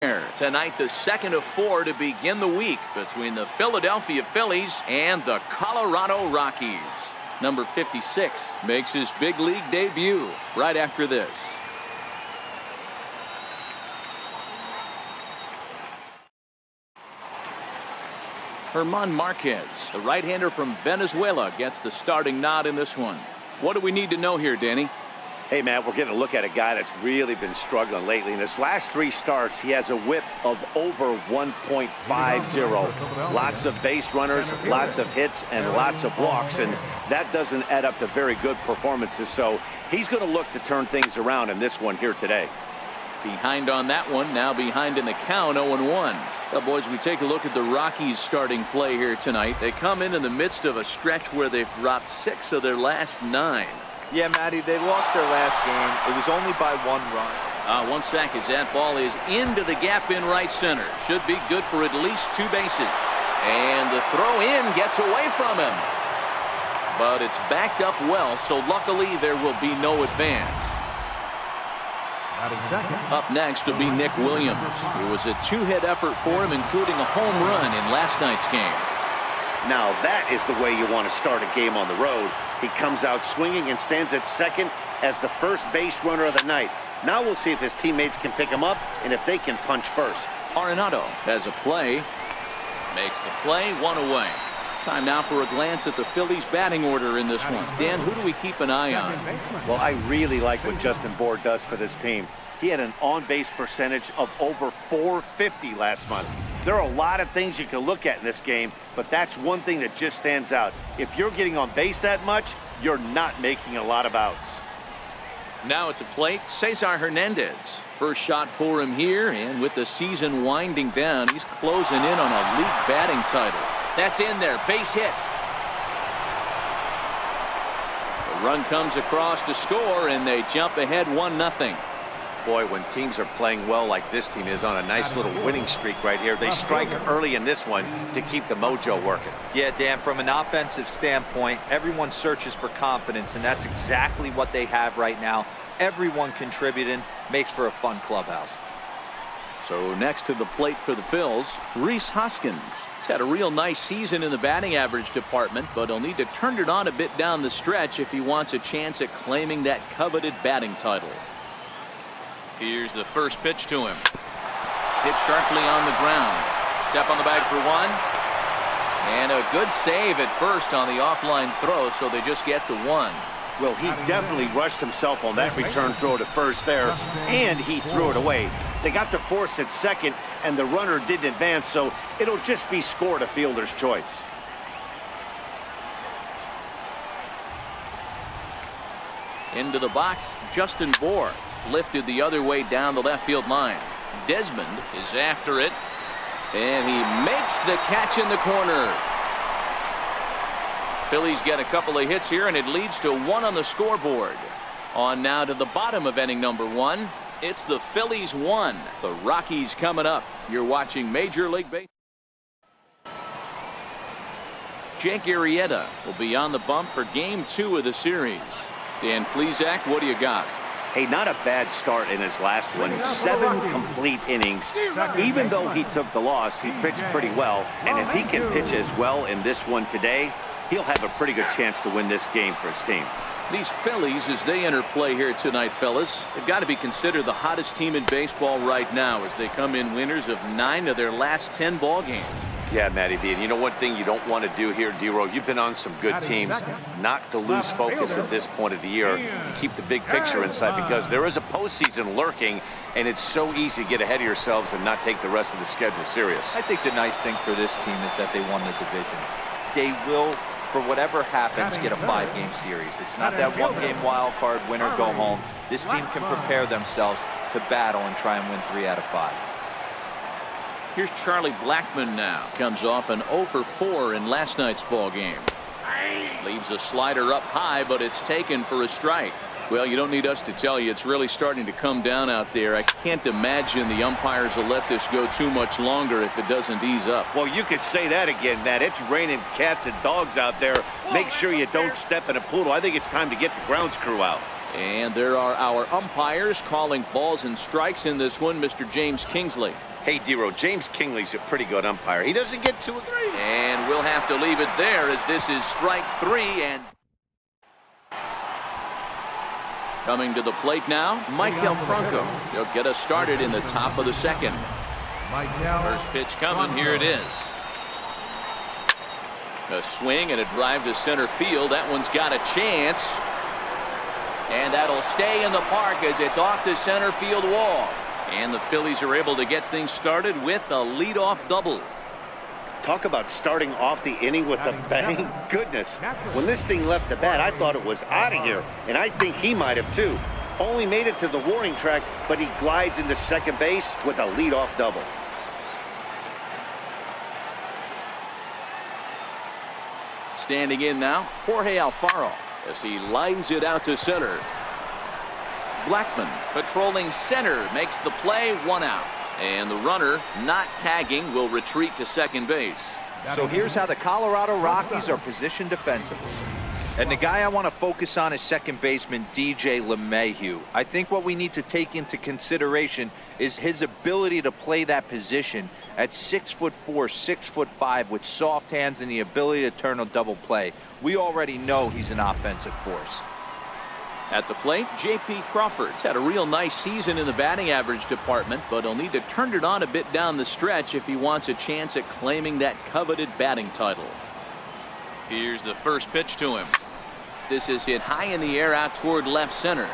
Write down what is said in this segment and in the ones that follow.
Tonight, the second of 4 to begin the week between the Philadelphia Phillies and the Colorado Rockies. Number 56 makes his big league debut right after this. German Marquez, the right-hander from Venezuela, gets the starting nod in this one. What do we need to know here, Danny? Hey, Matt, we're getting a look at a guy that's really been struggling lately. In his last 3 starts, he has a whip of over 1.50. Lots of base runners, lots of hits, and lots of walks, and that doesn't add up to very good performances. So he's going to look to turn things around in this one here today. Behind on that one, now behind in the count, 0-1. Well, boys, we take a look at the Rockies' starting play here tonight. They come in the midst of a stretch where they've dropped 6 of their last 9. Yeah, Matty, they lost their last game. It was only by 1 run. 1 sack as that ball is into the gap in right center. Should be good for at least 2 bases. And the throw in gets away from him. But it's backed up well, so luckily there will be no advance. Up next will be Nick Williams. It was a 2-hit effort for him, including a home run in last night's game. Now that is the way you want to start a game on the road. He comes out swinging and stands at second as the first base runner of the night. Now we'll see if his teammates can pick him up and if they can punch first. Arenado has a play. Makes the play, 1 away. Time now for a glance at the Phillies batting order in this one. Dan, who do we keep an eye on? Well, I really like what Justin Bour does for this team. He had an on-base percentage of over .450 last month. There are a lot of things you can look at in this game, but that's one thing that just stands out. If you're getting on base that much, you're not making a lot of outs. Now at the plate, Cesar Hernandez. First shot for him here, and with the season winding down, he's closing in on a league batting title. That's in there, base hit. The run comes across to score, and they jump ahead 1-0. Boy, when teams are playing well like this team is on a nice little winning streak right here, they strike early in this one to keep the mojo working. Yeah, Dan, from an offensive standpoint, everyone searches for confidence, and that's exactly what they have right now. Everyone contributing, makes for a fun clubhouse. So next to the plate for the Phils, Rhys Hoskins. He's had a real nice season in the batting average department, but he'll need to turn it on a bit down the stretch if he wants a chance at claiming that coveted batting title. Here's the first pitch to him. Hit sharply on the ground. Step on the bag for 1. And a good save at first on the offline throw, so they just get the 1. Well, he definitely rushed himself on that return throw to first there, and he threw it away. They got to force at second, and the runner didn't advance, so it'll just be scored a fielder's choice. Into the box, Justin Bour. Lifted the other way down the left field line. Desmond is after it, and he makes the catch in the corner. Phillies get a couple of hits here, and it leads to 1 on the scoreboard. On now to the bottom of inning number 1. It's the Phillies 1. The Rockies coming up. You're watching Major League Baseball. Jake Arrieta will be on the bump for game 2 of the series. Dan Plesac, what do you got? Hey, not a bad start in his last one. 7 complete innings. Even though he took the loss, he pitched pretty well. And if he can pitch as well in this one today, he'll have a pretty good chance to win this game for his team. These Phillies, as they enter play here tonight, fellas, they've got to be considered the hottest team in baseball right now as they come in winners of 9 of their last 10 ball games. Yeah, Matty D. And you know one thing you don't want to do here, D-Row, you've been on some good teams, not to lose focus at this point of the year. Keep the big picture inside because there is a postseason lurking, and it's so easy to get ahead of yourselves and not take the rest of the schedule serious. I think the nice thing for this team is that they won the division. They will, for whatever happens, get a 5-game series. It's not that 1-game wild card, win or go home. This team can prepare themselves to battle and try and win 3 out of 5. Here's Charlie Blackmon now. Comes off an 0 for 4 in last night's ball game. Leaves a slider up high, but it's taken for a strike. Well, you don't need us to tell you it's really starting to come down out there. I can't imagine the umpires will let this go too much longer if it doesn't ease up. Well, you could say that again, Matt. It's raining cats and dogs out there. Make sure you don't step in a poodle. I think it's time to get the grounds crew out. And there are our umpires calling balls and strikes in this one, Mr. James Kingsley. Hey, Dero, James Kingley's a pretty good umpire. He doesn't get too excited. And we'll have to leave it there as this is strike 3. And coming to the plate now, Michael Franco. He'll get us started in the top of the second. First pitch coming. Here it is. A swing and a drive to center field. That one's got a chance. And that'll stay in the park as it's off the center field wall. And the Phillies are able to get things started with a leadoff double. Talk about starting off the inning with a bang. Goodness, when this thing left the bat, I thought it was out of here. And I think he might have too. Only made it to the warning track, but he glides into second base with a leadoff double. Standing in now, Jorge Alfaro as he lines it out to center. Blackman patrolling center makes the play, 1 out. And the runner not tagging will retreat to second base. So here's how the Colorado Rockies are positioned defensively. And the guy I want to focus on is second baseman DJ LeMahieu. I think what we need to take into consideration is his ability to play that position at 6'4", 6'5", with soft hands and the ability to turn a double play. We already know he's an offensive force. At the plate, J.P. Crawford's had a real nice season in the batting average department, but he'll need to turn it on a bit down the stretch if he wants a chance at claiming that coveted batting title. Here's the first pitch to him. This is hit high in the air out toward left center.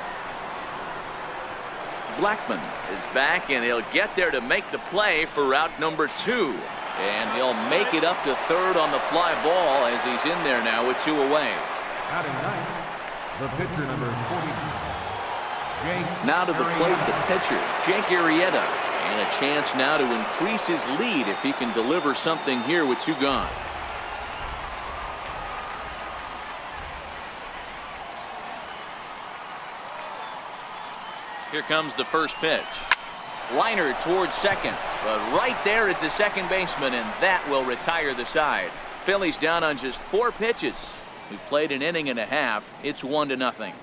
Blackman is back, and he'll get there to make the play for route number 2. And he'll make it up to third on the fly ball as he's in there now with 2 away. The pitcher, number 40. Now to the plate, the pitcher, Jake Arrieta. And a chance now to increase his lead if he can deliver something here with 2 gone. Here comes the first pitch. Liner towards second, but right there is the second baseman, and that will retire the side. Phillies down on just 4 pitches. We played an inning and a half. It's 1-0.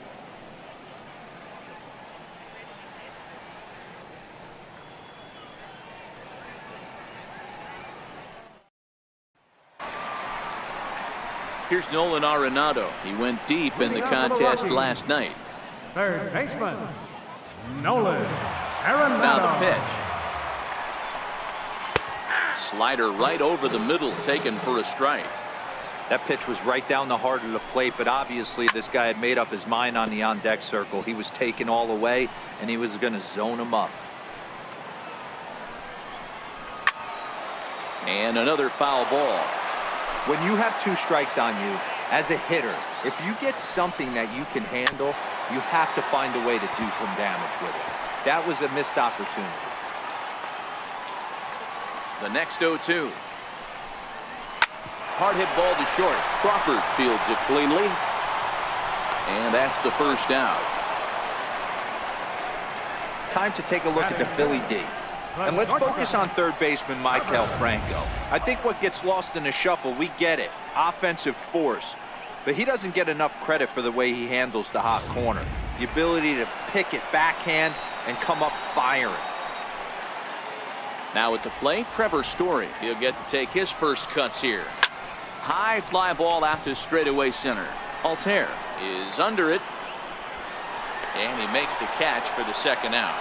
Here's Nolan Arenado. He went deep in the contest last night. Third baseman, Nolan Arenado. Now the pitch. Slider right over the middle, taken for a strike. That pitch was right down the heart of the plate, but obviously this guy had made up his mind on the on-deck circle. He was taken all the way, and he was going to zone him up. And another foul ball. When you have 2 strikes on you, as a hitter, if you get something that you can handle, you have to find a way to do some damage with it. That was a missed opportunity. The next 0-2. Hard hit ball to short. Crawford fields it cleanly. And that's the first out. Time to take a look at the Philly D. And let's focus on third baseman Michael Franco. I think what gets lost in the shuffle, we get it. Offensive force. But he doesn't get enough credit for the way he handles the hot corner. The ability to pick it backhand and come up firing. Now at the plate, Trevor Story. He'll get to take his first cuts here. High fly ball out to straightaway center. Altair is under it. And he makes the catch for the second out.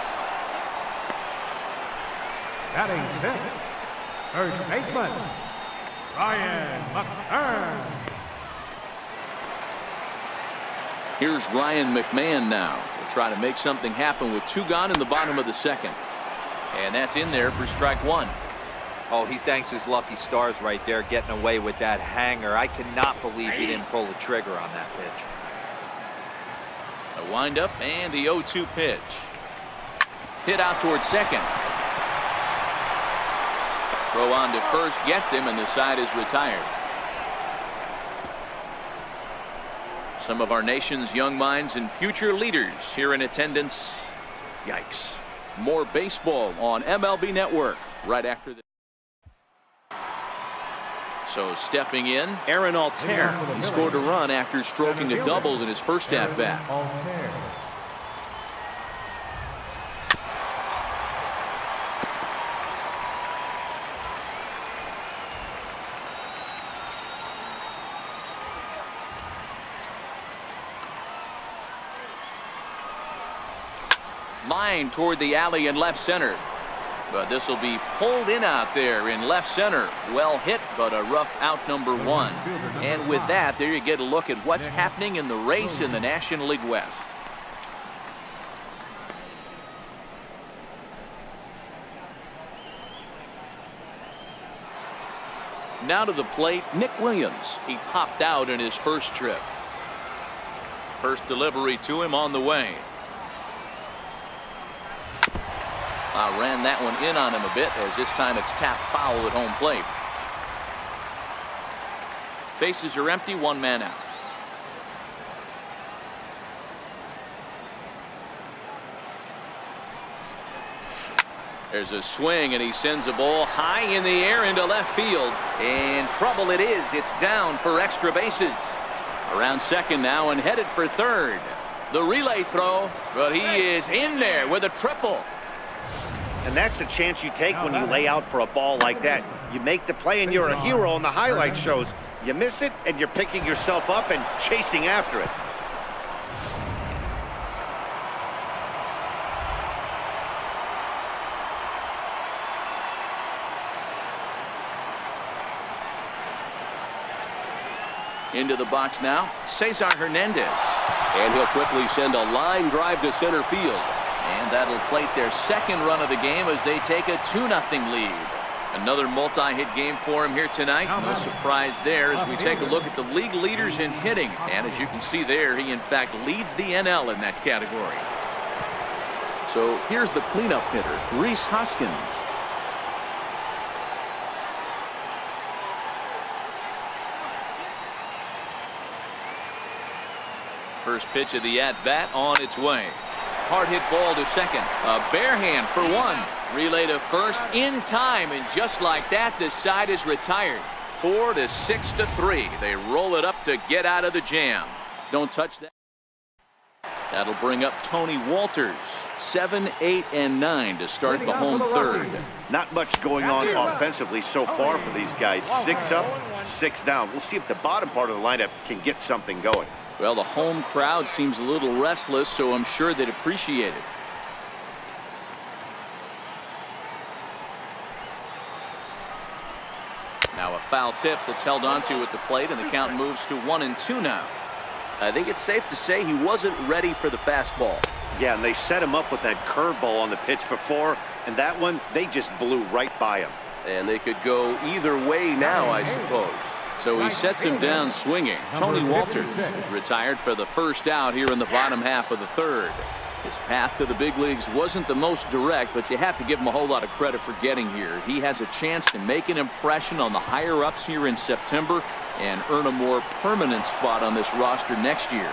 Batting 6th, first baseman, Ryan McMahon. Here's Ryan McMahon now. He'll try to make something happen with 2 gone in the bottom of the second. And that's in there for strike 1. Oh, he thanks his lucky stars right there, getting away with that hanger. I cannot believe he didn't pull the trigger on that pitch. A windup and the 0-2 pitch. Hit out towards second. Throw on to first gets him, and the side is retired. Some of our nation's young minds and future leaders here in attendance. Yikes. More baseball on MLB Network right after this. So stepping in, Aaron Altair. He scored a run after stroking a double in his first at-bat. Line toward the alley in left center. But this will be pulled in out there in left center. Well hit, but a rough out, number 1. And with that, there you get a look at what's happening in the race in the National League West. Now to the plate, Nick Williams. He popped out in his first trip. First delivery to him on the way. Ran that one in on him a bit, as this time it's tapped foul at home plate. Bases are empty, 1 man out. There's a swing, and he sends a ball high in the air into left field. And trouble it is. It's down for extra bases. Around second now and headed for third. The relay throw, but he is in there with a triple. And that's the chance you take when you lay out for a ball like that. You make the play and you're a hero on the highlight shows. You miss it and you're picking yourself up and chasing after it. Into the box now, Saison Hernandez. And he'll quickly send a line drive to center field. And that'll plate their second run of the game as they take a 2-0 lead. Another multi-hit game for him here tonight. No surprise there as we take a look at the league leaders in hitting. And as you can see there, he in fact leads the NL in that category. So here's the cleanup hitter, Rhys Hoskins. First pitch of the at-bat on its way. Hard hit ball to second. A bare hand for 1. Relay to first in time, and just like that, the side is retired. 4-6-3. They roll it up to get out of the jam. Don't touch that. That'll bring up Tony Walters. 7, 8, and 9 to start the home third. Not much going on offensively so far for these guys. 6 up, 6 down. We'll see if the bottom part of the lineup can get something going. Well, the home crowd seems a little restless, so I'm sure they'd appreciate it. Now a foul tip that's held onto at the plate, and the count moves to 1-2 now. I think it's safe to say he wasn't ready for the fastball. Yeah, and they set him up with that curveball on the pitch before, and that one, they just blew right by him. And they could go either way now, I suppose. So he sets him down swinging. Tony Walters is retired for the first out here in the bottom half of the third. His path to the big leagues wasn't the most direct, but you have to give him a whole lot of credit for getting here. He has a chance to make an impression on the higher ups here in September and earn a more permanent spot on this roster next year.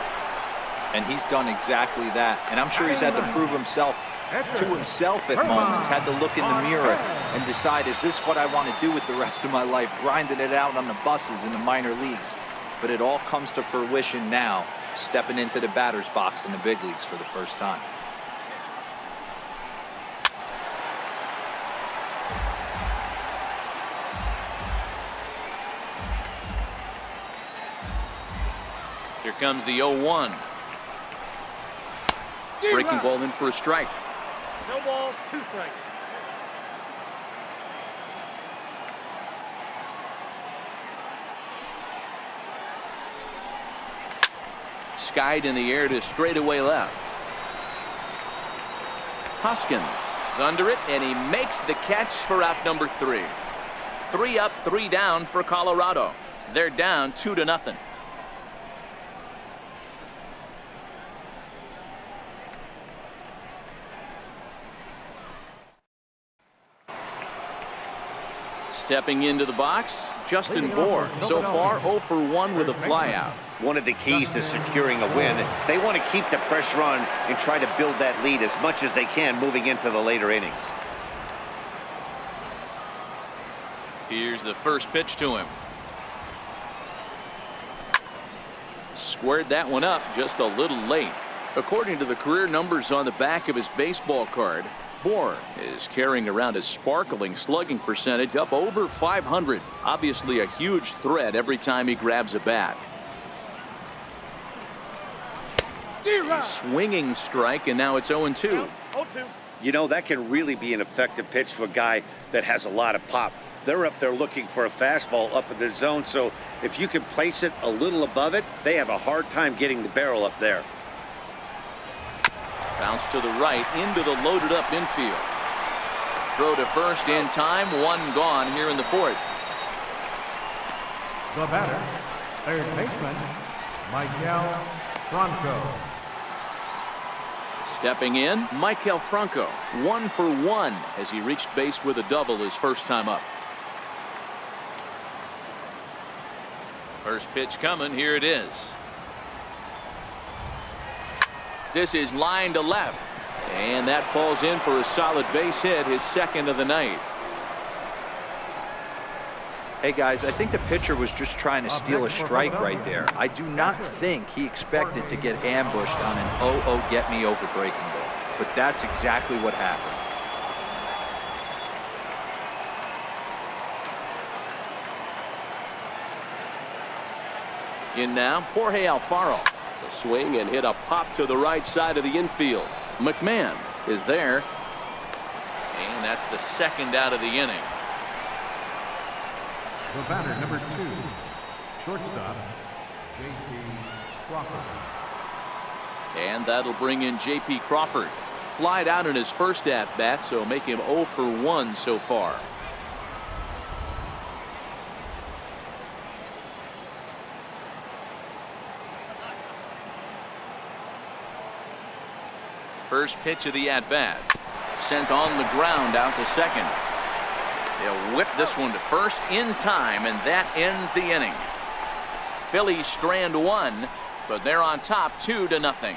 And he's done exactly that. And I'm sure he's had to prove himself to himself at moments, had to look in the mirror and decide, is this what I want to do with the rest of my life, grinding it out on the buses in the minor leagues. But it all comes to fruition now, stepping into the batter's box in the big leagues for the first time. Here comes the 0-1. Breaking ball in for a strike. No balls, 2 strikes. Skied in the air to straightaway left. Hoskins is under it, and he makes the catch for out number 3. 3 up, 3 down for Colorado. They're down 2-0. Stepping into the box, Justin Bour. So far 0 for 1 with a flyout. One of the keys to securing a win, they want to keep the pressure on and try to build that lead as much as they can moving into the later innings. Here's the first pitch to him. Squared that one up just a little late. According to the career numbers on the back of his baseball card, Bour is carrying around a sparkling slugging percentage up over 500. Obviously a huge threat every time he grabs a bat. A swinging strike, and now it's 0-2. 0-2. You know, that can really be an effective pitch to a guy that has a lot of pop. They're up there looking for a fastball up in the zone, so if you can place it a little above it, they have a hard time getting the barrel up there. Bounce to the right into the loaded up infield. Throw to first in time. One gone here in the fourth. The batter, third baseman, Michael Franco. Stepping in, Michael Franco, 1 for 1 as he reached base with a double his first time up. First pitch coming. Here it is. This is line to left, and that falls in for a solid base hit, his second of the night. Hey guys, I think the pitcher was just trying to steal a strike right there. I do not think he expected to get ambushed on an 0-0 get me over breaking ball, but that's exactly what happened. In now, Jorge Alfaro. The swing and hit a pop to the right side of the infield. McMahon is there, and that's the second out of the inning. The batter, number 2, shortstop, J.P. Crawford. And that'll bring in J.P. Crawford. Flied out in his first at-bat, so make him 0 for 1 so far. First pitch of the at-bat. Sent on the ground out to second. They'll whip this one to first in time, and that ends the inning. Phillies strand 1, but they're on top 2-0.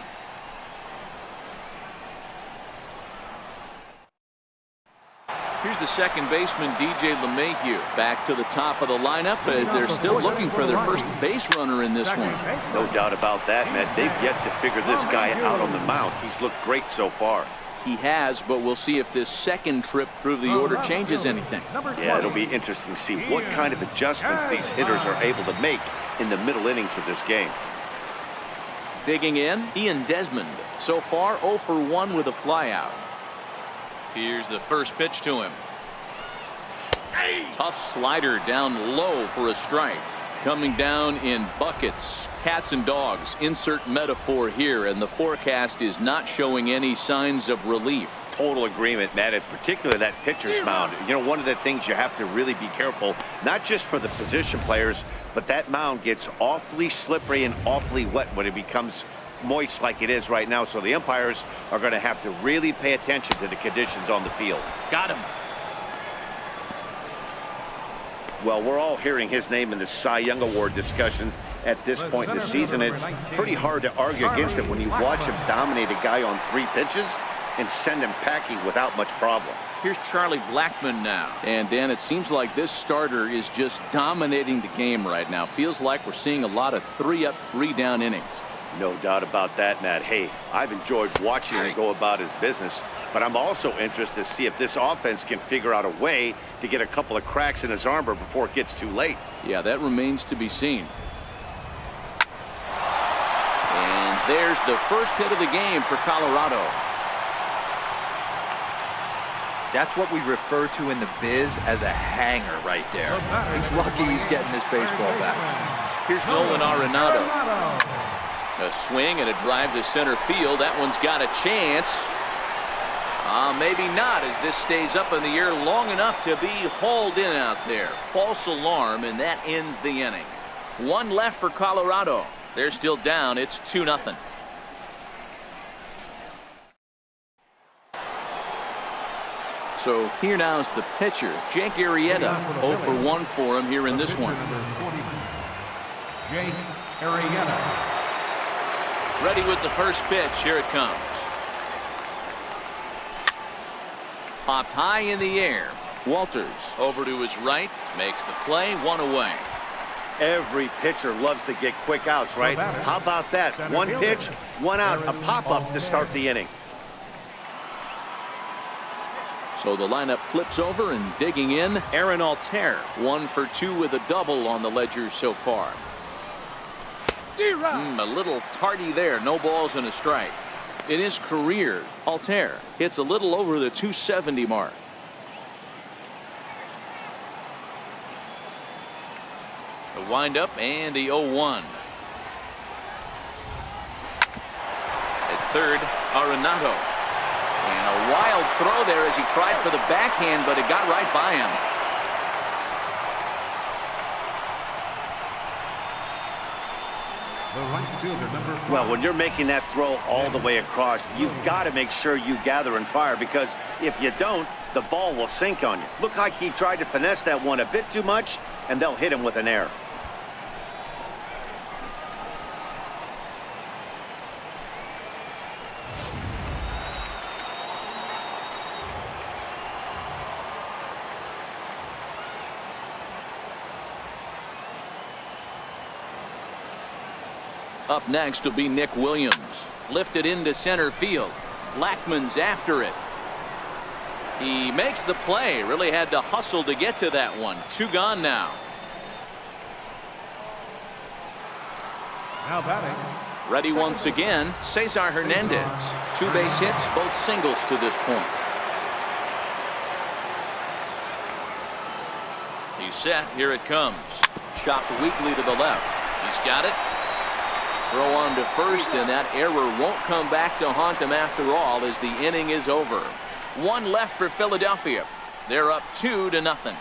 Here's the second baseman, DJ LeMahieu, back to the top of the lineup as they're still looking for their first base runner in this one. No doubt about that, Matt. They've yet to figure this guy out on the mound. He's looked great so far. He has, but we'll see if this second trip through the order changes anything. Yeah, it'll be interesting to see what kind of adjustments these hitters are able to make in the middle innings of this game. Digging in, Ian Desmond. So far, 0 for 1 with a flyout. Here's the first pitch to him. Tough slider down low for a strike. Coming down in buckets. Cats and dogs, insert metaphor here, and the forecast is not showing any signs of relief. Total agreement, Matt, and particularly that pitcher's mound. You know, one of the things you have to really be careful, not just for the position players, but that mound gets awfully slippery and awfully wet when it becomes moist like it is right now. So the umpires are going to have to really pay attention to the conditions on the field. Got him. Well, we're all hearing his name in the Cy Young Award discussion at this point in the season. It's pretty hard to argue against it when you watch him dominate a guy on 3 pitches and send him packing without much problem. Here's Charlie Blackmon now. And Dan, it seems like this starter is just dominating the game right now. Feels like we're seeing a lot of 3-up, 3-down innings. No doubt about that, Matt. Hey, I've enjoyed watching him go about his business, but I'm also interested to see if this offense can figure out a way to get a couple of cracks in his armor before it gets too late. Yeah, that remains to be seen. And there's the first hit of the game for Colorado. That's what we refer to in the biz as a hanger right there. He's lucky he's getting this baseball back. Here's Nolan Arenado. A swing and a drive to center field. That one's got a chance. Maybe not, as this stays up in the air long enough to be hauled in out there. False alarm, and that ends the inning. 1 left for Colorado. They're still down. It's 2-0. So here now is the pitcher, Jake Arrieta. 0 for 1 for him here in this one. Jake Arrieta. Ready with the first pitch. Here it comes. Popped high in the air. Walters over to his right. Makes the play. 1 away. Every pitcher loves to get quick outs, right? How about that? 1 pitch, 1 out, a pop-up to start the inning. So the lineup flips over, and digging in, Aaron Altair. 1 for 2 with a double on the ledger so far. A little tardy there. No balls and a strike. In his career, Altair hits a little over the 270 mark. The windup and the 0-1. At third, Arenado. And a wild throw there as he tried for the backhand, but it got right by him. The right fielder, number 5. Well, when you're making that throw all the way across, you've got to make sure you gather and fire, because if you don't, the ball will sink on you. Looked like he tried to finesse that one a bit too much, and they'll hit him with an error. Up next will be Nick Williams. Lifted into center field. Blackmon's after it. He makes the play. Really had to hustle to get to that one. 2 gone now. Now batting. Ready once again, Cesar Hernandez. 2 base hits, both singles to this point. He's set. Here it comes. Chopped weakly to the left. He's got it. Throw on to first, and that error won't come back to haunt him after all, as the inning is over. 1 left for Philadelphia. They're up 2-0.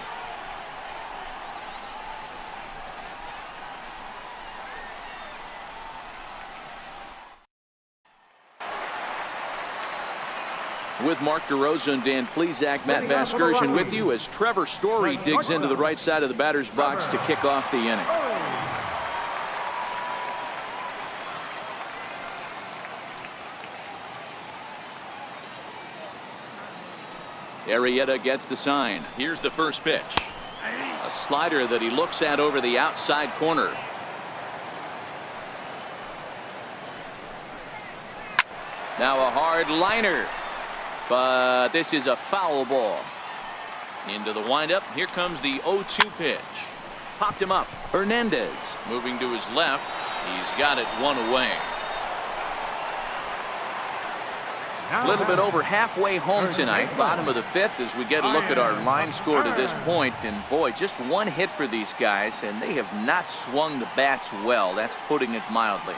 With Mark DeRosa and Dan Plesac, Matt Vasgersian with you as Trevor Story digs into the right side of the batter's box to kick off the inning. Arrieta gets the sign. Here's the first pitch. A slider that he looks at over the outside corner. Now a hard liner. But this is a foul ball. Into the windup. Here comes the 0-2 pitch. Popped him up. Hernandez moving to his left. He's got it 1 away. A little bit over halfway home tonight, bottom of the 5th, as we get a look at our line score to this point. And boy, just 1 hit for these guys, and they have not swung the bats well. That's putting it mildly.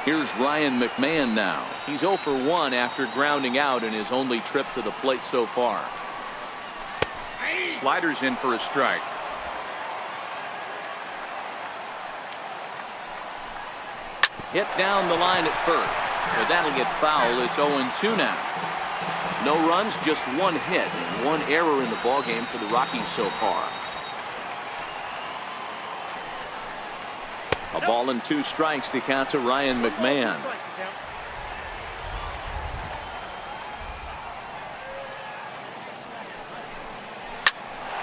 Here's Ryan McMahon now. He's 0 for 1 after grounding out in his only trip to the plate so far. Sliders in for a strike. Hit down the line at first. But that'll get foul. It's 0-2 now. No runs, just 1 hit and 1 error in the ballgame for the Rockies so far. A ball and 2 strikes, the count to Ryan McMahon.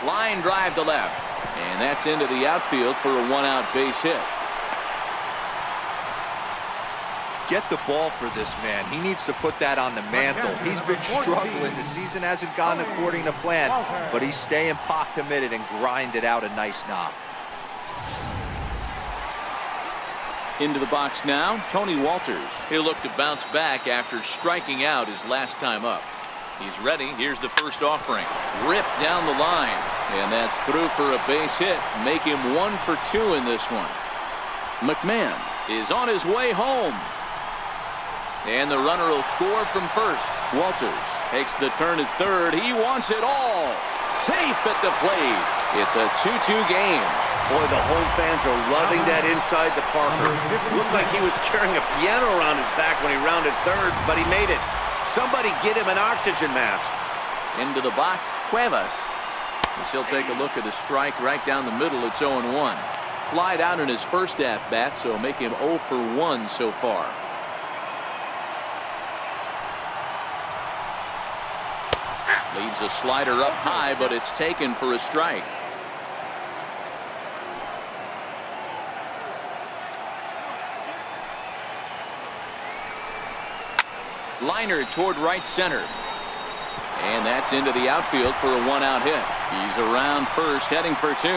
Line drive to left, and that's into the outfield for a 1-out base hit. Get the ball for this man. He needs to put that on the mantle. He's been struggling. The season hasn't gone according to plan, but he's staying pot committed and grinded out a nice knock. Into the box now, Tony Walters. He'll look to bounce back after striking out his last time up. He's ready. Here's the first offering. Ripped down the line, and that's through for a base hit. Make him 1 for 2 in this one. McMahon is on his way home. And the runner will score from first. Walters takes the turn at third. He wants it all. Safe at the plate. It's a 2-2 game. Boy, the home fans are loving that inside the Parker. Looked like he was carrying a piano around his back when he rounded third, but he made it. Somebody get him an oxygen mask. Into the box, Cuevas. He'll take a look at the strike right down the middle. It's 0-1. Flied out in his first at-bat, so make him 0 for 1 so far. Leaves a slider up high, but it's taken for a strike. Liner toward right center. And that's into the outfield for a 1-out hit. He's around first, heading for 2.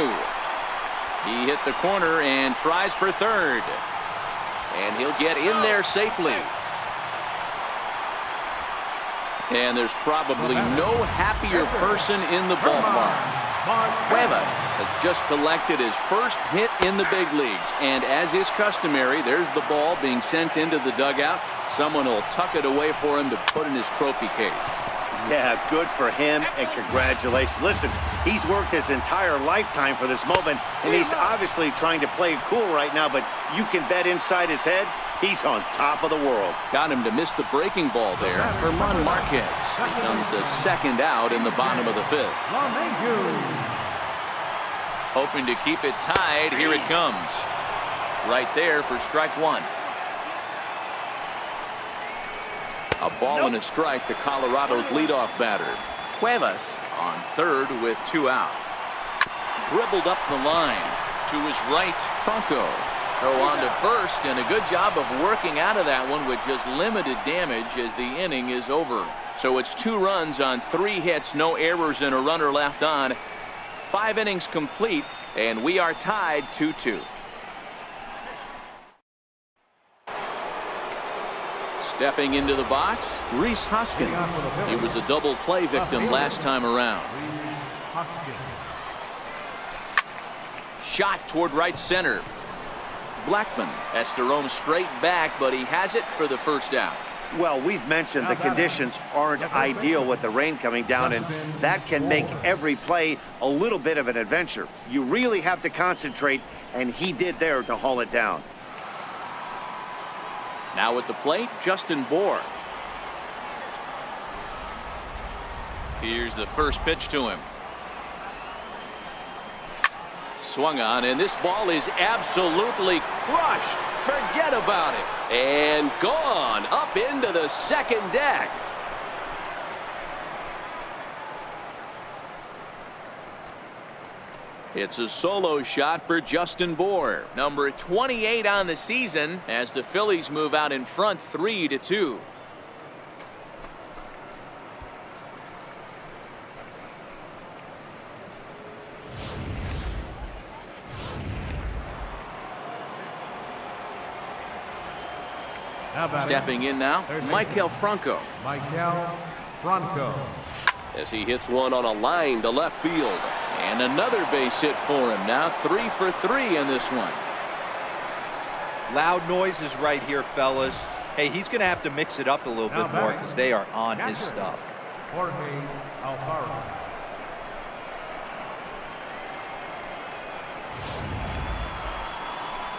He hit the corner and tries for third. And he'll get in there safely. And there's probably no happier person in the ballpark. Cuevas has just collected his first hit in the big leagues. And as is customary, there's the ball being sent into the dugout. Someone will tuck it away for him to put in his trophy case. Yeah, good for him, and congratulations. Listen, he's worked his entire lifetime for this moment, and he's obviously trying to play it cool right now, but you can bet inside his head, he's on top of the world. Got him to miss the breaking ball there. Herman Marquez becomes the second out in the bottom of the fifth. Hoping to keep it tied. Here it comes. Right there for strike one. A ball and a strike to Colorado's leadoff batter. Cuevas on third with two out. Dribbled up the line to his right. Franco throw on to first, and a good job of working out of that one with just limited damage as the inning is over. So it's 2 runs on 3 hits, no errors, and a runner left on. 5 innings complete, and we are tied 2-2. Stepping into the box, Rhys Hoskins. He was a double play victim last time around. Shot toward right center. Blackman has to roam straight back, but he has it for the first out. Well, we've mentioned the conditions aren't ideal with the rain coming down, and that can make every play a little bit of an adventure. You really have to concentrate, and he did there to haul it down. Now at the plate, Justin Bour. Here's the first pitch to him. Swung on, and this ball is absolutely crushed. Forget about it. And gone up into the second deck. It's a solo shot for Justin Bour, number 28 on the season, as the Phillies move out in front 3-2. Stepping in now, Maikel Franco. As he hits one on a line to left field. And another base hit for him. Now 3 for 3 in this one. Loud noises right here, fellas. Hey, he's going to have to mix it up a little bit more because they are on his stuff.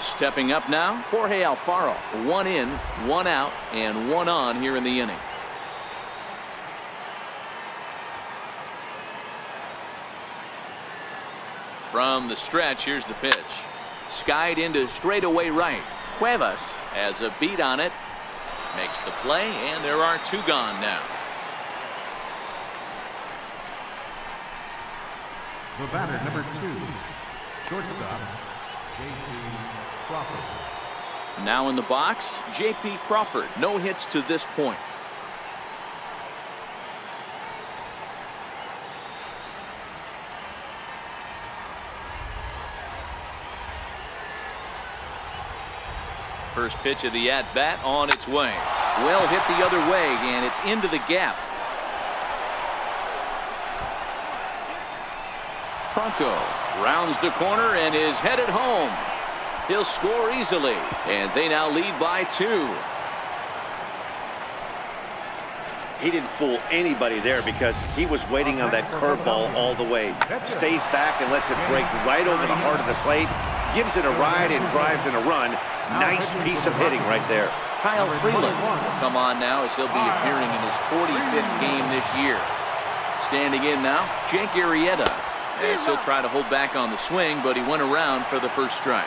Stepping up now, Jorge Alfaro. 1 in, 1 out, and 1 on here in the inning. From the stretch, here's the pitch. Skied into straightaway right. Cuevas has a beat on it. Makes the play, and there are 2 gone now. The batter, number 2, shortstop, J.P. Crawford. Now in the box, J.P. Crawford. No hits to this point. First pitch of the at-bat on its way. Well hit the other way, and it's into the gap. Franco rounds the corner and is headed home. He'll score easily, and they now lead by 2. He didn't fool anybody there because he was waiting on that curveball all the way. Stays back and lets it break right over the heart of the plate. Gives it a ride and drives in a run. Nice piece of hitting right there. Kyle Freeland will come on now as he'll be appearing in his 45th game this year. Standing in now, Jake Arrieta, as he'll try to hold back on the swing, but he went around for the first strike.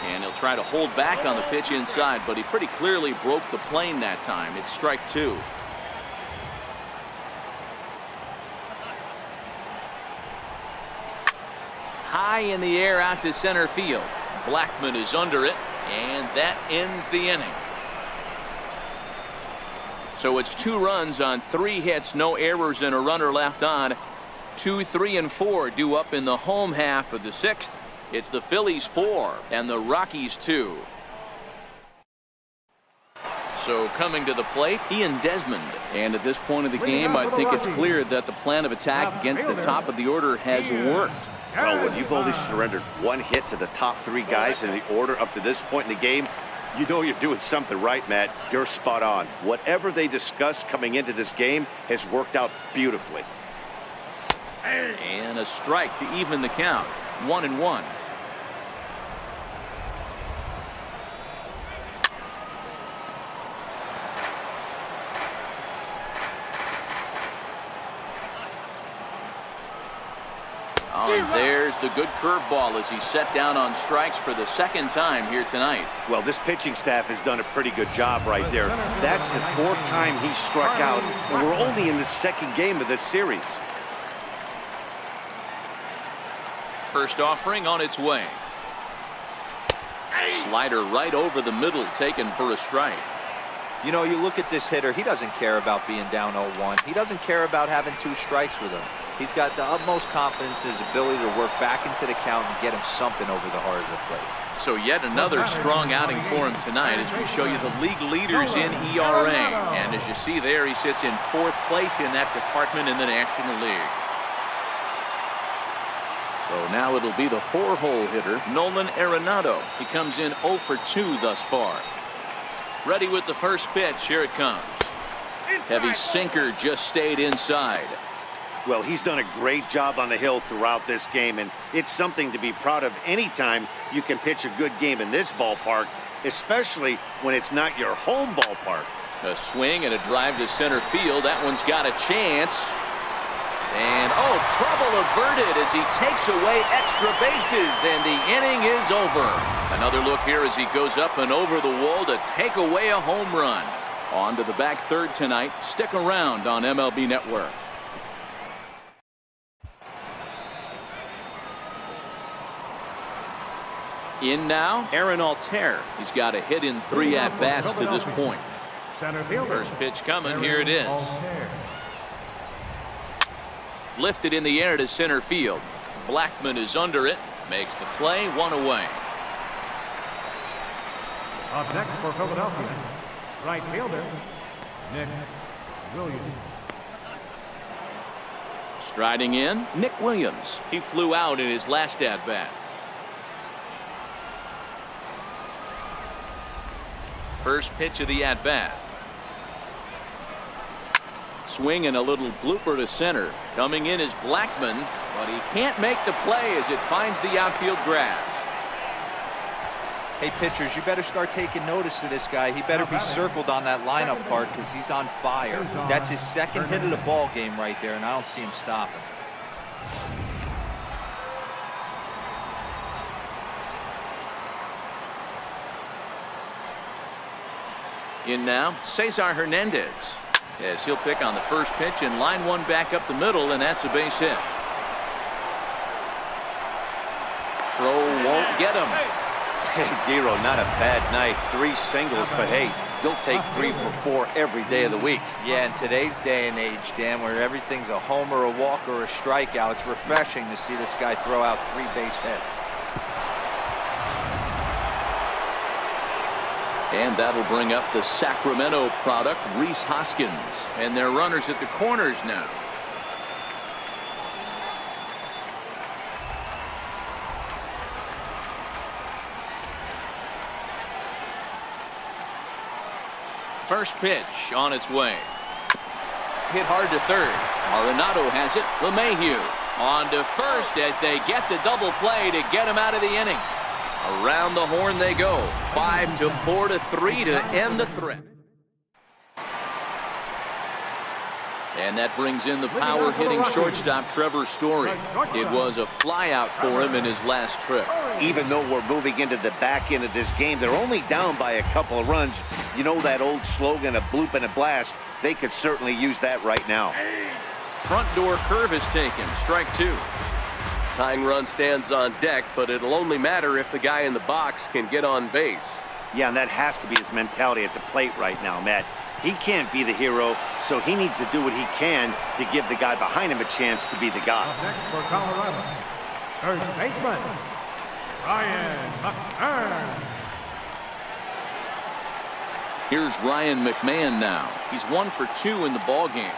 And he'll try to hold back on the pitch inside, but he pretty clearly broke the plane that time. It's strike 2. High in the air out to center field. Blackman is under it, and that ends the inning. So it's 2 runs on 3 hits, no errors, and a runner left on. 2, 3, and 4 due up in the home half of the 6th. It's the Phillies 4 and the Rockies 2. So coming to the plate, Ian Desmond. And at this point of the game, I think it's clear that the plan of attack against the top of the order has worked. Well, when you've only surrendered 1 hit to the top 3 guys in the order up to this point in the game, you know you're doing something right, Matt. You're spot on. Whatever they discussed coming into this game has worked out beautifully. And a strike to even the count. 1-1. Oh, and there's the good curveball as he's set down on strikes for the 2nd time here tonight. Well, this pitching staff has done a pretty good job right there. That's the 4th time he struck out, and we're only in the 2nd game of this series. First offering on its way. Slider right over the middle, taken for a strike. You know, you look at this hitter, he doesn't care about being down 0-1. He doesn't care about having 2 strikes with him. He's got the utmost confidence in his ability to work back into the count and get him something over the heart of the plate. So yet another strong outing for him tonight as we show you the league leaders in ERA. And as you see there, he sits in 4th place in that department in the National League. So now it'll be the 4-hole hitter, Nolan Arenado. He comes in 0 for 2 thus far. Ready with the first pitch. Here it comes. Heavy sinker just stayed inside. Well, he's done a great job on the hill throughout this game, and it's something to be proud of anytime you can pitch a good game in this ballpark, especially when it's not your home ballpark. A swing and a drive to center field. That one's got a chance. And, oh, trouble averted as he takes away extra bases, and the inning is over. Another look here as he goes up and over the wall to take away a home run. On to the back 3rd tonight. Stick around on MLB Network. In now, Aaron Altair. He's got a hit in 3 at-bats to this point. First pitch coming. Here it is. Lifted in the air to center field. Blackman is under it. Makes the play. 1 away. Up next for Philadelphia, right fielder, Nick Williams. Striding in, Nick Williams. He flew out in his last at-bat. First pitch of the at-bat. Swing and a little blooper to center. Coming in is Blackman, but he can't make the play as it finds the outfield grass. Hey, pitchers, you better start taking notice of this guy. He better be circled on that lineup part because he's on fire. That's his 2nd hit of the ball game right there, and I don't see him stopping. In now, Cesar Hernandez. Yes, he'll pick on the first pitch and line one back up the middle, and that's a base hit. Throw won't get him. Hey, Dero, not a bad night. 3 singles, but hey, you'll take 3 for 4 every day of the week. Yeah, in today's day and age, Dan, where everything's a homer, a walk, or a strikeout, it's refreshing to see this guy throw out 3 base hits. And that'll bring up the Sacramento product, Rhys Hoskins. And they're runners at the corners now. First pitch on its way. Hit hard to third. Arenado has it. LeMahieu on to first as they get the double play to get him out of the inning. Around the horn they go. 5-4 to 3 to end the threat. And that brings in the power-hitting shortstop Trevor Story. It was a flyout for him in his last trip. Even though we're moving into the back end of this game, they're only down by a couple of runs. You know that old slogan, a bloop and a blast? They could certainly use that right now. Front door curve is taken. Strike 2. Tying run stands on deck, but it'll only matter if the guy in the box can get on base. Yeah, and that has to be his mentality at the plate right now, Matt. He can't be the hero, so he needs to do what he can to give the guy behind him a chance to be the guy. Up next for Colorado, first baseman, Ryan McMahon. Here's Ryan McMahon now. He's 1 for 2 in the ball game.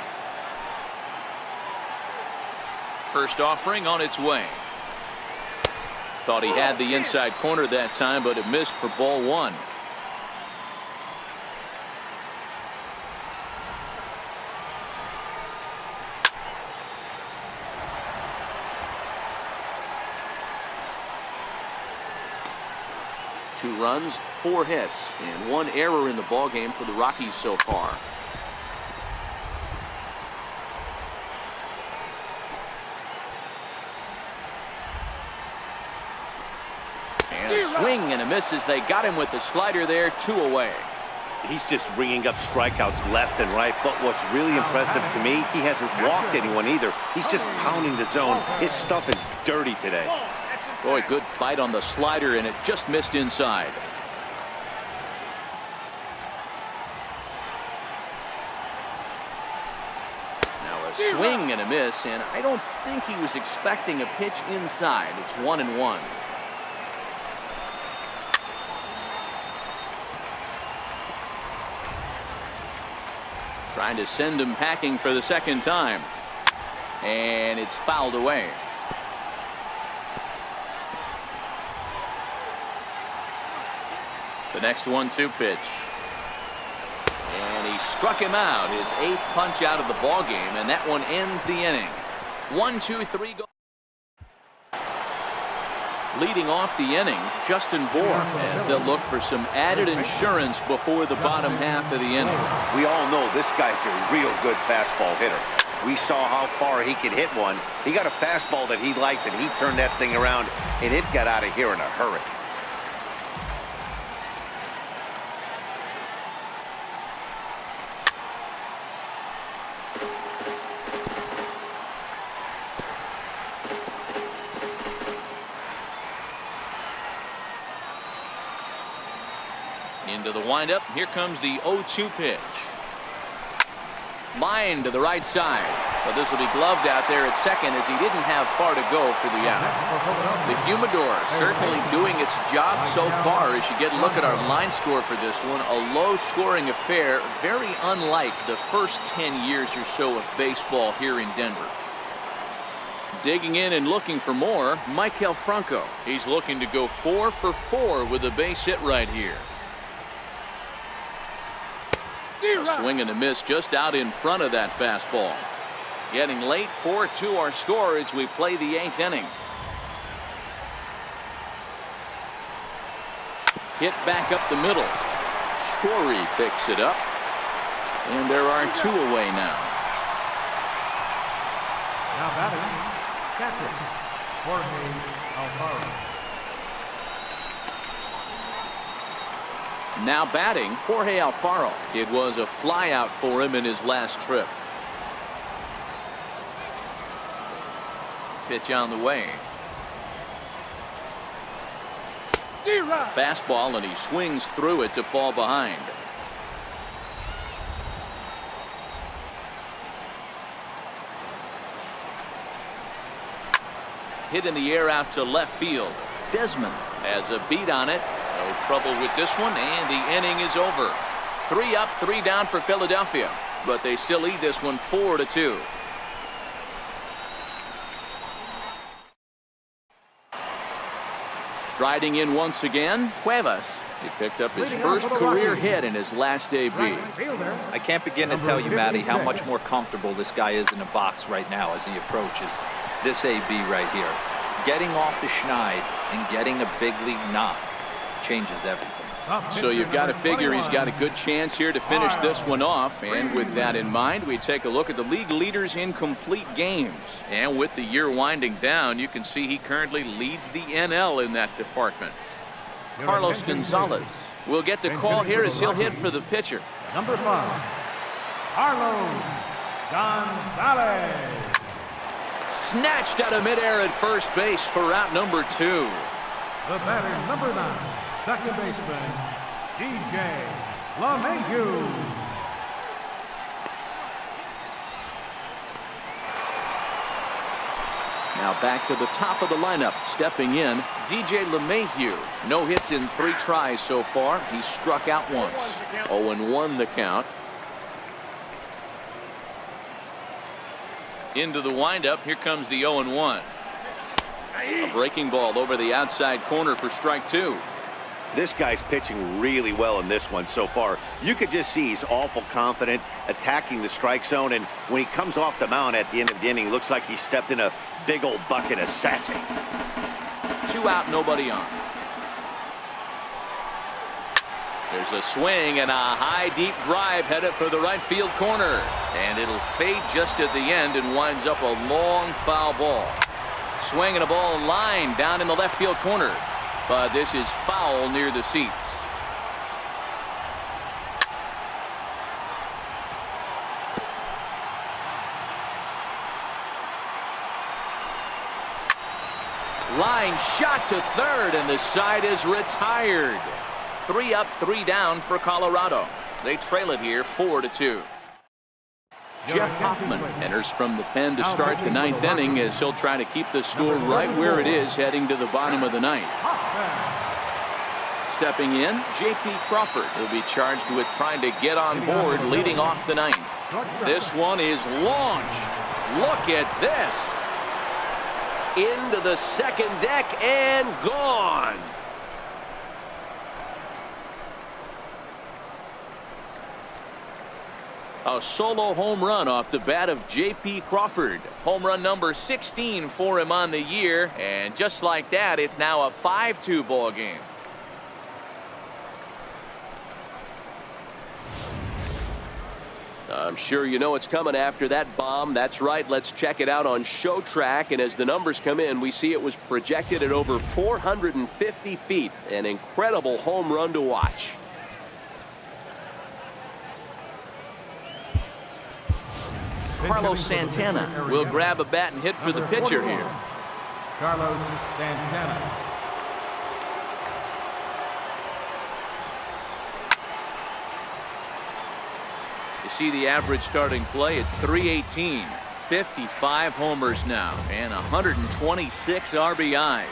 First offering on its way. Thought he had the inside corner that time, but it missed for ball 1. Two runs, 4 hits, and 1 error in the ball game for the Rockies so far. And a swing and a miss as they got him with the slider there, 2 away. He's just ringing up strikeouts left and right, but what's really impressive to me, he hasn't walked anyone either. He's just pounding the zone. His stuff is dirty today. Boy, good bite on the slider, and it just missed inside. Now a swing and a miss, and I don't think he was expecting a pitch inside. It's 1-1. Trying to send him packing for the second time. And it's fouled away. The next 1-2 pitch. And he struck him out. His 8th punch out of the ball game, and that one ends the inning. 1-2-3 go. Leading off the inning, Justin Bour, as they'll look for some added insurance before the bottom half of the inning. We all know this guy's a real good fastball hitter. We saw how far he could hit one. He got a fastball that he liked, and he turned that thing around, and it got out of here in a hurry. Into the windup. Here comes the 0-2 pitch. Line to the right side. But this will be gloved out there at second as he didn't have far to go for the out. The Humidor certainly doing its job so far as you get a look at our line score for this one. A low-scoring affair, very unlike the first 10 years or so of baseball here in Denver. Digging in and looking for more, Maikel Franco. He's looking to go 4 for 4 with a base hit right here. A swing and a miss just out in front of that fastball. Getting late, 4-2 our score as we play the 8th inning. Hit back up the middle. Story picks it up. And there are 2 away now. Now batting, catcher, Jorge Alfaro. Now batting, Jorge Alfaro. It was a flyout for him in his last trip. Pitch on the way. Fastball, and he swings through it to fall behind. Hit in the air out to left field. Desmond has a beat on it. No trouble with this one, and the inning is over. 3 up, 3 down for Philadelphia, but they still lead this one 4-2. Striding in once again, Cuevas. He picked up his first career hit in his last debut. I can't begin to tell you, Matty, how much more comfortable this guy is in the box right now as he approaches this AB right here. Getting off the schneid and getting a big league knock changes everything. So you've got to figure he's got a good chance here to finish this one off. And with that in mind, we take a look at the league leaders in complete games. And with the year winding down, you can see he currently leads the NL in that department. Carlos Gonzalez will get the call here as he'll hit for the pitcher. Number 5, Carlos Gonzalez. Snatched out of midair at first base for out number 2. The batter, number 9, second baseman, DJ LeMahieu. Now back to the top of the lineup. Stepping in, DJ LeMahieu. No hits in 3 tries so far. He struck out once. 0-1 the count. Into the windup. Here comes the 0-1. A breaking ball over the outside corner for strike 2. This guy's pitching really well in this one so far. You could just see he's awful confident attacking the strike zone, and when he comes off the mound at the end of the inning, looks like he stepped in a big old bucket of sassy. 2 out, nobody on. There's a swing and a high deep drive headed for the right field corner, and it'll fade just at the end and winds up a long foul ball. Swing and a ball line down in the left field corner. But this is foul near the seats. Line shot to third, and the side is retired. 3 up, 3 down for Colorado. They trail it here 4-2. Jeff Hoffman enters from the pen to start the 9th inning as he'll try to keep the score right where it is heading to the bottom of the 9th. Stepping in, J.P. Crawford will be charged with trying to get on board leading off the 9th. This one is launched. Look at this. Into the second deck and gone. A solo home run off the bat of J.P. Crawford. Home run number 16 for him on the year. And just like that, it's now a 5-2 ball game. I'm sure you know it's coming after that bomb. That's right. Let's check it out on Show Track. And as the numbers come in, we see it was projected at over 450 feet. An incredible home run to watch. Carlos Santana will grab a bat and hit for the pitcher here. Carlos Santana. You see the average starting play at .318. 55 homers now and 126 RBIs.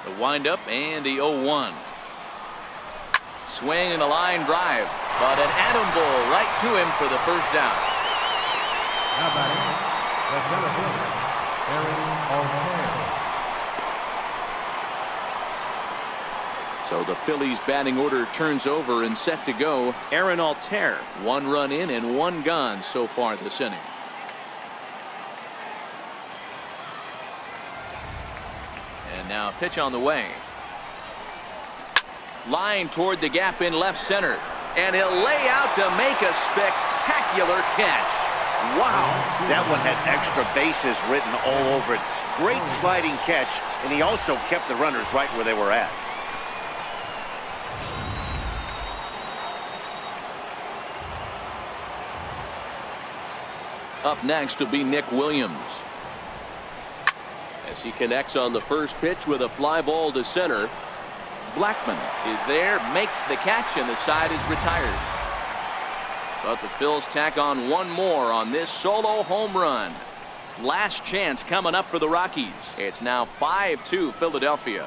The windup and the 0-1. Swing and a line drive, but an atom ball right to him for the first down. Now batting, the center fielder, Aaron Altair. So the Phillies batting order turns over and set to go. Aaron Altair, 1 run in and 1 gone so far this inning. And now pitch on the way. Line toward the gap in left center, and he'll lay out to make a spectacular catch. Wow. That one had extra bases written all over it. Great sliding catch, and he also kept the runners right where they were at. Up next will be Nick Williams. As he connects on the first pitch with a fly ball to center. Blackman is there, makes the catch, and the side is retired. But the Phils tack on 1 more on this solo home run. Last chance coming up for the Rockies. It's now 5-2 Philadelphia.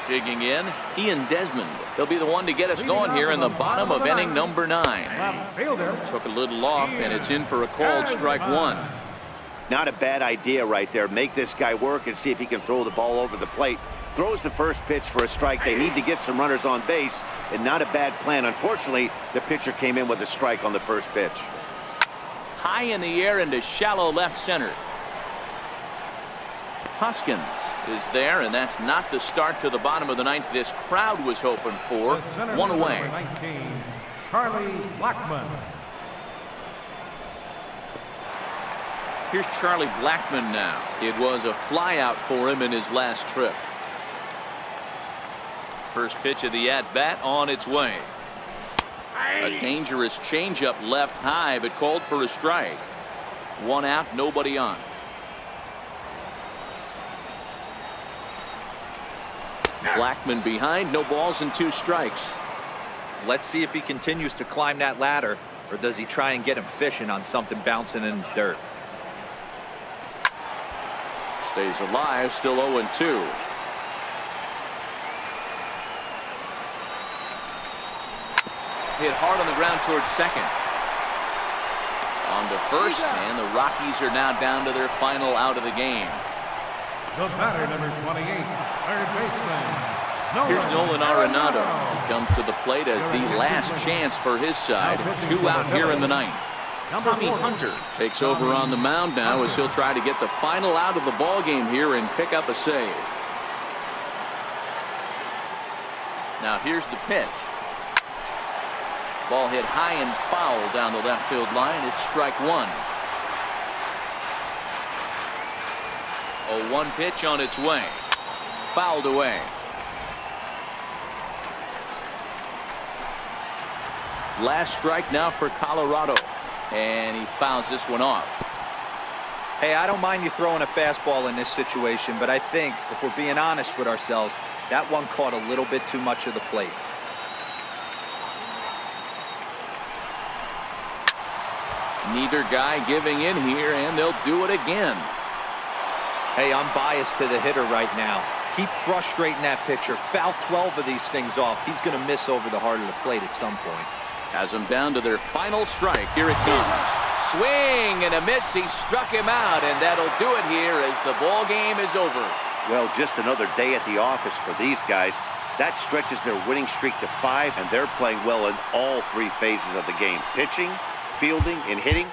Digging in, Ian Desmond. He'll be the one to get us going here in the bottom of inning number 9. Took a little off, and it's in for a called strike 1. Not a bad idea right there. Make this guy work and see if he can throw the ball over the plate. Throws the first pitch for a strike. They need to get some runners on base, and not a bad plan. Unfortunately, the pitcher came in with a strike on the first pitch. High in the air into shallow left center. Hoskins is there, and that's not the start to the bottom of the 9th this crowd was hoping for. 1 away. 19, Charlie Blackmon. Here's Charlie Blackmon now. It was a flyout for him in his last trip. First pitch of the at-bat on its way. A dangerous changeup left high, but called for a strike. 1 out, nobody on. Blackman behind, no balls and 2 strikes. Let's see if he continues to climb that ladder, or does he try and get him fishing on something bouncing in the dirt. Stays alive, still 0-2. Hit hard on the ground towards second. On to first, and the Rockies are now down to their final out of the game. The batter, number 28, third baseman. Here's Nolan Arenado. He comes to the plate as the last chance for his side. 2 out here in the ninth. Tommy Hunter takes over on the mound now as he'll try to get the final out of the ball game here and pick up a save. Now here's the pitch. Ball hit high and foul down the left field line. It's strike 1. 0-1 pitch on its way. Fouled away. Last strike now for Colorado. And he fouls this one off. Hey, I don't mind you throwing a fastball in this situation, but I think if we're being honest with ourselves, that one caught a little bit too much of the plate. Neither guy giving in here, and they'll do it again. Hey, I'm biased to the hitter right now. Keep frustrating that pitcher. Foul 12 of these things off. He's going to miss over the heart of the plate at some point. Has them down to their final strike. Here it comes. Swing and a miss. He struck him out, and that'll do it here as the ball game is over. Well, just another day at the office for these guys. That stretches their winning streak to 5, and they're playing well in all 3 phases of the game. Pitching, fielding, and hitting.